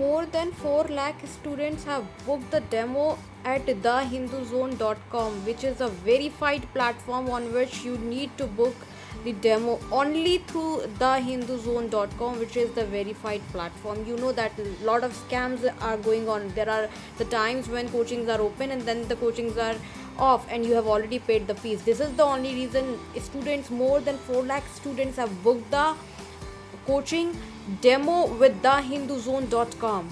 More than 4 lakh students have booked the demo at thehinduzone.com, which is a verified platform on which you need to book the demo only through thehinduzone.com, which is the verified platform. You know that a lot of scams are going on. There are the times when coachings are open and then the coachings are off and you have already paid the fees. This is the only reason students, more than 4 lakh students, have booked the coaching demo with thehinduzone.com.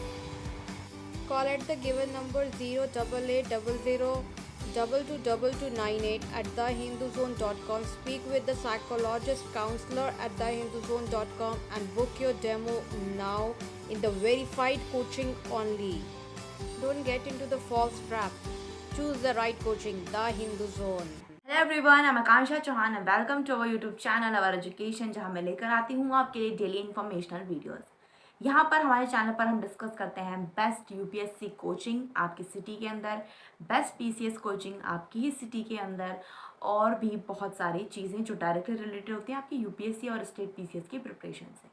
Call at the given number 08800222298 at thehinduzone.com. Speak with the psychologist counselor at thehinduzone.com and book your demo now in the verified coaching only. Don't get into the false trap. Choose the right coaching, The Hindu Zone. Hello everyone, I'm Akanksha Chauhan and welcome to our YouTube channel our education, जहां मैं लेकर आती हूं आपके लिए daily informational videos. यहां पर हमारे चैनल पर हम डिस्कस करते हैं बेस्ट यूपीएससी कोचिंग आपकी सिटी के अंदर, बेस्ट पीसीएस कोचिंग आपकी ही सिटी के अंदर, और भी बहुत सारी चीज़ें जो डायरेक्टली रिलेटेड होती हैं आपकी यूपीएससी और स्टेट पीसीएस की प्रिपरेशन से।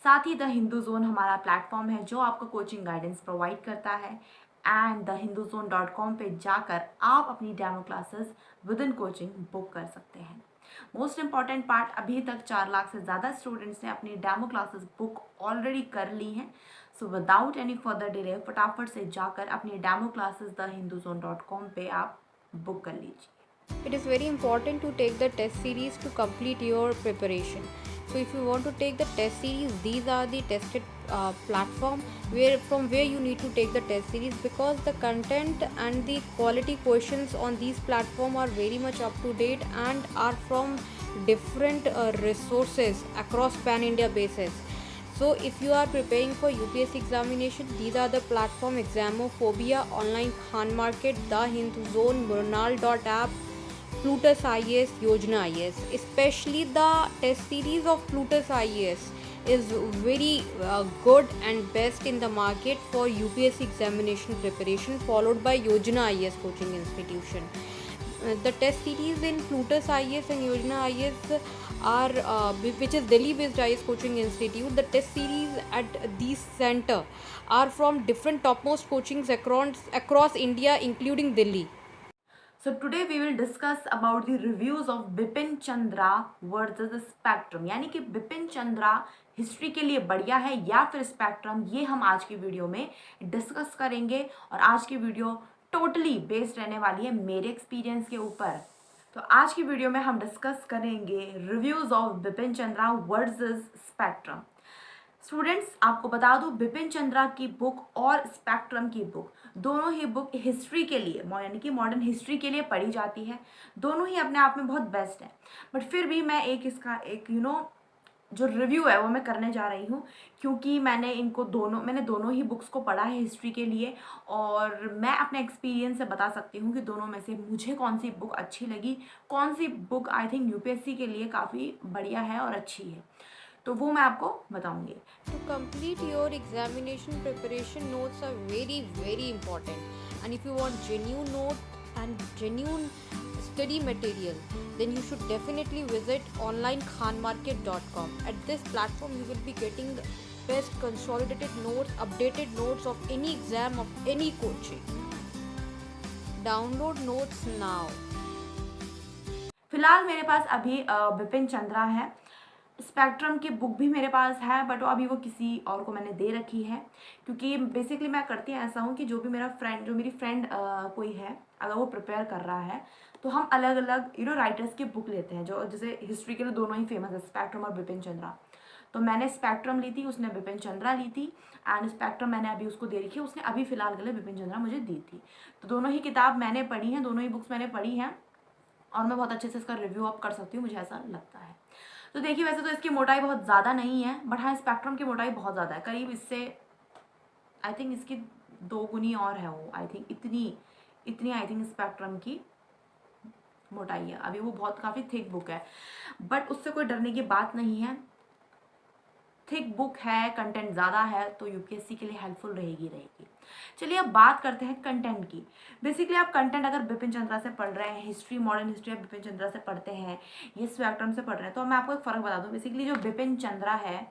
साथ ही द हिंदू जोन हमारा प्लेटफॉर्म है जो आपको कोचिंग गाइडेंस प्रोवाइड करता है, एंड thehinduzone.com पे जाकर आप अपनी demo classes with in coaching book कर सकते हैं। मोस्ट इम्पॉर्टेंट पार्ट, अभी तक 4 लाख से ज़्यादा स्टूडेंट्स ने अपनी डेमो क्लासेस बुक ऑलरेडी कर ली हैं। So without any further delay फटाफट से जाकर अपनी डेमो क्लासेस thehinduzone.com पे आप बुक कर लीजिए। It is very important to take the test series to complete your preparation. So if you want to take the test series, these are the tested platform from where you need to take the test series, because the content and the quality questions on these platform are very much up to date and are from different resources across pan India basis. So if you are preparing for UPSC examination, these are the platform: Examophobia, Online Khan Market, The Hindu Zone, Murnal.app, Plutus IAS, Yojana IAS. Especially the test series of Plutus IAS is very good and best in the market for UPSC examination preparation, followed by Yojana IAS coaching institution. The test series in Plutus IAS and Yojana IAS are which is Delhi based IAS coaching institute. The test series at these center are from different topmost coachings across India, including Delhi. So today we will discuss about the reviews of Bipin Chandra versus spectrum, यानी कि Bipin Chandra history के लिए बढ़िया है या फिर spectrum, ये हम आज की वीडियो में डिस्कस करेंगे। और आज की वीडियो टोटली बेस्ड रहने वाली है मेरे एक्सपीरियंस के ऊपर। तो आज की वीडियो में हम डिस्कस करेंगे reviews of Bipin Chandra versus spectrum. Students, आपको बता दूं, बिपिन चंद्रा की बुक और स्पेक्ट्रम की बुक, दोनों ही बुक हिस्ट्री के लिए, यानी कि मॉडर्न हिस्ट्री के लिए पढ़ी जाती है। दोनों ही अपने आप में बहुत बेस्ट है, बट फिर भी मैं इसका एक जो रिव्यू है वो मैं करने जा रही हूँ, क्योंकि मैंने दोनों ही बुक्स को पढ़ा है हिस्ट्री के लिए, और मैं अपने एक्सपीरियंस से बता सकती हूँ कि दोनों में से मुझे कौन सी बुक अच्छी लगी, कौन सी बुक आई थिंक यूपीएससी के लिए काफ़ी बढ़िया है और अच्छी है, तो वो मैं आपको बताऊंगी। To complete your examination preparation, notes are very important, and if you want genuine note and genuine study material, then you should definitely visit onlinekhanmarket.com. At this platform you will be getting the best consolidated notes, updated notes of any exam of any coaching. Download notes now. फिलहाल मेरे पास अभी बिपिन चंद्रा है, spectrum की book भी मेरे पास है, but अभी वो किसी और को मैंने दे रखी है, क्योंकि बेसिकली मैं करती ऐसा हूँ कि जो मेरी फ्रेंड कोई है, अगर वो प्रिपेयर कर रहा है तो हम अलग अलग राइटर्स की बुक लेते हैं, जो जैसे हिस्ट्री के लिए दोनों ही फेमस है, स्पेक्ट्रम और बिपिन चंद्रा। तो मैंने स्पेक्ट्रम ली थी, उसने बिपिन चंद्रा ली थी, एंड स्पेक्ट्रम मैंने अभी उसको दे रखी है, उसने अभी फिलहाल के लिए बिपिन चंद्रा मुझे दी थी। तो दोनों ही किताब मैंने पढ़ी हैं, दोनों ही बुक्स मैंने पढ़ी हैं, और मैं बहुत अच्छे से इसका रिव्यू अब कर सकती हूँ, मुझे ऐसा लगता है। तो देखिए, वैसे तो इसकी मोटाई बहुत ज़्यादा नहीं है, बट हाँ स्पेक्ट्रम की मोटाई बहुत ज़्यादा है, करीब इससे आई थिंक इसकी 2 गुनी और है वो, आई थिंक इतनी आई थिंक स्पेक्ट्रम की मोटाई है। अभी वो बहुत काफ़ी थिक बुक है, बट उससे कोई डरने की बात नहीं है। थिक बुक है, कंटेंट ज़्यादा है, तो यूपीएससी के लिए हेल्पफुल रहेगी। चलिए अब बात करते हैं कंटेंट की। बेसिकली आप कंटेंट अगर बिपिन चंद्रा से पढ़ रहे हैं, हिस्ट्री मॉडर्न हिस्ट्री आप बिपिन चंद्रा से पढ़ते हैं, ये स्पेक्ट्रम से पढ़ रहे हैं, तो मैं आपको एक फ़र्क बता दूँ। बेसिकली जो बिपिन चंद्रा है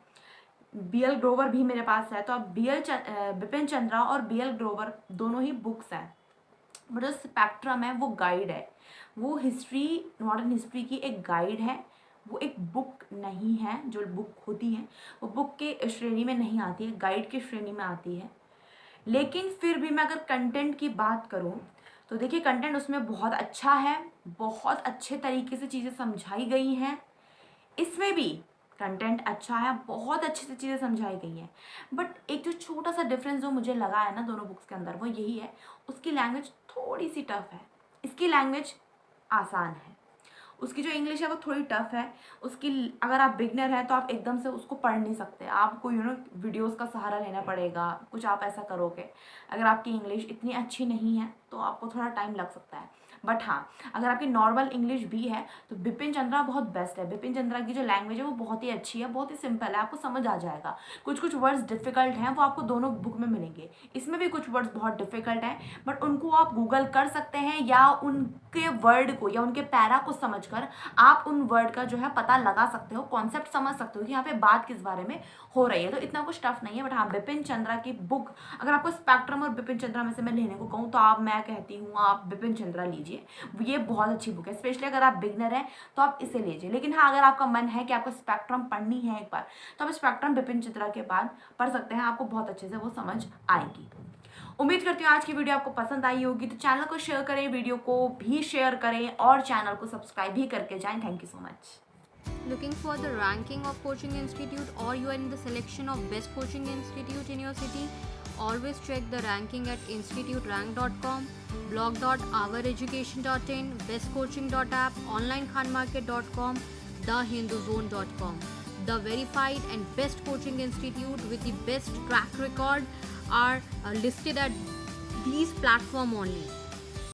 BL ग्रोवर भी मेरे पास है। तो अब बिपिन चंद्रा और BL ग्रोवर दोनों ही बुक्स हैं, बट जो स्पेक्ट्रम है वो गाइड है, वो हिस्ट्री, मॉडर्न हिस्ट्री की एक गाइड है, वो एक बुक नहीं है। जो बुक होती है वो बुक के श्रेणी में नहीं आती है, गाइड की श्रेणी में आती है। लेकिन फिर भी मैं अगर कंटेंट की बात करूं तो देखिए कंटेंट उसमें बहुत अच्छा है, बहुत अच्छे तरीके से चीज़ें समझाई गई हैं। इसमें भी कंटेंट अच्छा है, बहुत अच्छे से चीज़ें समझाई गई हैं। बट एक जो छोटा सा डिफरेंस जो मुझे लगा है ना दोनों बुक्स के अंदर, वो यही है, उसकी लैंग्वेज थोड़ी सी टफ है, इसकी लैंग्वेज आसान है। उसकी जो इंग्लिश है वो थोड़ी टफ है। उसकी अगर आप बिगनर हैं तो आप एकदम से उसको पढ़ नहीं सकते, आपको वीडियोस का सहारा लेना पड़ेगा, कुछ आप ऐसा करोगे। अगर आपकी इंग्लिश इतनी अच्छी नहीं है तो आपको थोड़ा टाइम लग सकता है। बट हाँ, अगर आपकी नॉर्मल इंग्लिश भी है तो बिपिन चंद्रा बहुत बेस्ट है। बिपिन चंद्रा की जो लैंग्वेज है वो बहुत ही अच्छी है, बहुत ही सिंपल है, आपको समझ आ जाएगा। कुछ कुछ वर्ड्स डिफ़िकल्ट हैं, वो आपको दोनों बुक में मिलेंगे। इसमें भी कुछ वर्ड्स बहुत डिफ़िकल्ट हैं, बट उनको आप गूगल कर सकते हैं, या उनके वर्ड को या उनके पैरा को समझकर आप उन वर्ड का जो है पता लगा सकते हो, कॉन्सेप्ट समझ सकते हो कि यहाँ पे बात किस बारे में हो रही है। तो इतना कुछ टफ नहीं है। बट हाँ, बिपिन चंद्रा की बुक, अगर आपको स्पेक्ट्रम और बिपिन चंद्रा में से मैं लेने को कहूँ तो मैं कहती हूँ आप बिपिन चंद्रा लीजिए, ये बहुत अच्छी बुक है। स्पेशली अगर आप बिगनर हैं तो आप इसे लीजिए। लेकिन हाँ, अगर आपका मन है कि आपको स्पेक्ट्रम पढ़नी है एक बार, तो आप स्पेक्ट्रम बिपिन चंद्रा के बाद पढ़ सकते हैं, आपको बहुत अच्छे से वो समझ आएगी। उम्मीद करती हूँ आज की वीडियो आपको पसंद आई होगी। तो चैनल को शेयर करें, वीडियो को भी शेयर करें और चैनल को सब्सक्राइब भी करके जाएं। Thank you so much. Looking for the ranking of coaching institute, or you are in the selection of best coaching institute in your city? Always check the ranking at instituterank.com, blog.oureducation.in, bestcoaching.app, onlinekhanmarket.com, thehinduzone.com. The verified and best coaching institute with the best track record are listed at these platforms only.